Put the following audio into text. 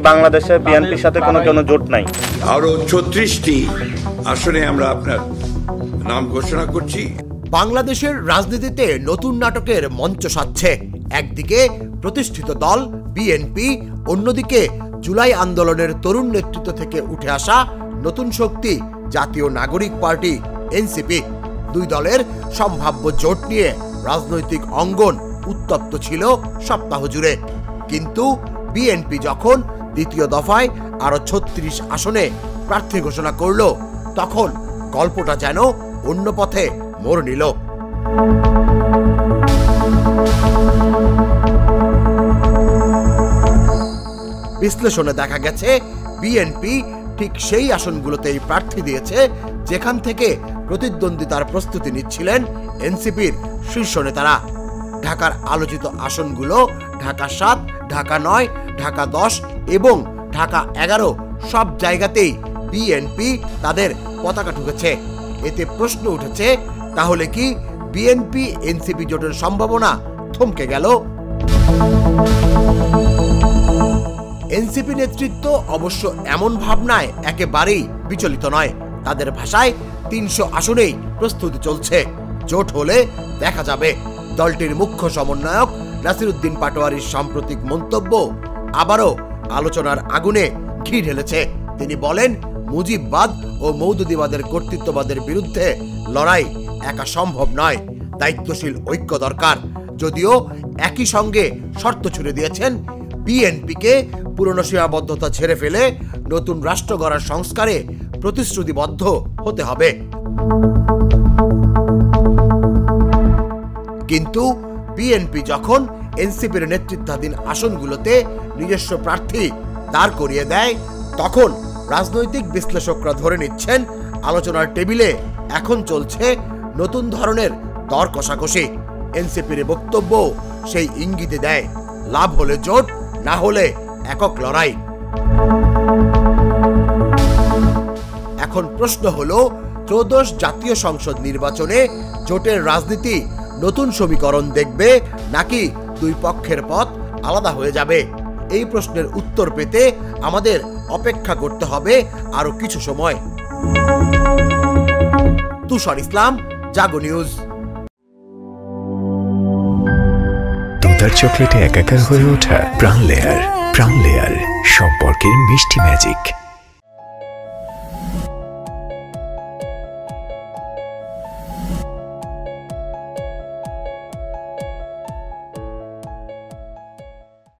বাংলাদেশে বিএনপির সাথে কোনো জোট নাই। আরো 36টি আসনে আমরা আপনার নাম ঘোষণা করছি। বাংলাদেশের রাজনীতিতে নতুন নাটকের মঞ্চ সাজছে। একদিকে প্রতিষ্ঠিত দল বিএনপি, অন্যদিকে জুলাই আন্দোলনের তরুণ নেতৃত্ব থেকে উঠে আসা নতুন শক্তি জাতীয় নাগরিক পার্টি এনসিপি। দুই দলের সম্ভাব্য জোট নিয়ে রাজনৈতিক অঙ্গন উত্তপ্ত ছিল সপ্তাহ জুড়ে। কিন্তু বিএনপি যখন দ্বিতীয় দফায় আরো 36 আসনে প্রার্থী ঘোষণা করল, তখন গল্পটা যেন অন্য পথে মোড় নিল। বিশ্লেষণে দেখা গেছে বিএনপি ঠিক সেই আসনগুলোতেই প্রার্থী দিয়েছে যেখান থেকে প্রতিদ্বন্দ্বিতার প্রস্তুতি নিচ্ছিলেন এনসিপির শীর্ষ নেতারা। ঢাকার আলোচিত আসনগুলো ঢাকা 7, ঢাকা 9, ঢাকা 10 এবং ঢাকা 11 সব জায়গাতেই বিএনপি তাদের পতাকা ঠুকেছে। এতে প্রশ্ন উঠেছে, তাহলে কি বিএনপি এনসিপি জোটের সম্ভাবনা থমকে গেল? এনসিপি নেতৃত্ব অবশ্য এমন ভাবনায় একেবারেই বিচলিত নয়। তাদের ভাষায় 300 আসনেই প্রস্তুতি চলছে। জোট হলে দেখা যাবে। দলটির মুখ্য সমন্বয়ক নাসিরউদ্দিন পাটোয়ারির সাম্প্রতিক মন্তব্য আবারও আলোচনার আগুনে ঘি ঢেলেছে। তিনি বলেন, মুজিববাদ ও মৌদুদিবাদের কর্তৃত্ববাদের বিরুদ্ধে লড়াই একা সম্ভব নয়, দায়িত্বশীল ঐক্য দরকার। যদিও একই সঙ্গে শর্ত ছুড়ে দিয়েছেন বিএনপিকে পুরনো সীমাবদ্ধতা ছেড়ে ফেলে নতুন রাষ্ট্র গড়ার সংস্কারে প্রতিশ্রুতিবদ্ধ হতে হবে। কিন্তু বিএনপি যখন এনসিপির নেতৃত্বাধীন আসনগুলোতে নিজস্ব প্রার্থী দাঁড় করিয়ে দেয়, তখন রাজনৈতিক বিশ্লেষকরা ধরে নিচ্ছেন আলোচনার টেবিলে এখন চলছে নতুন ধরনের দর কষাকষি। এনসিপির বক্তব্য সেই ইঙ্গিতে দেয়, লাভ হলে জোট, না হলে একক লড়াই। এখন প্রশ্ন হলো, ত্রয়োদশ জাতীয় সংসদ নির্বাচনে জোটের রাজনীতি নতুন সমীকরণ দেখবে নাকি দুই পক্ষের পথ আলাদা হয়ে যাবে? এই প্রশ্নের উত্তর পেতে আমাদের অপেক্ষা করতে হবে আরো কিছু সময়। তুষার ইসলাম, জাগো নিউজ। দুধার চকলেটে একাকার হয়ে ওঠা প্রাণ লেয়ার, সম্পর্কের মিষ্টি ম্যাজিক।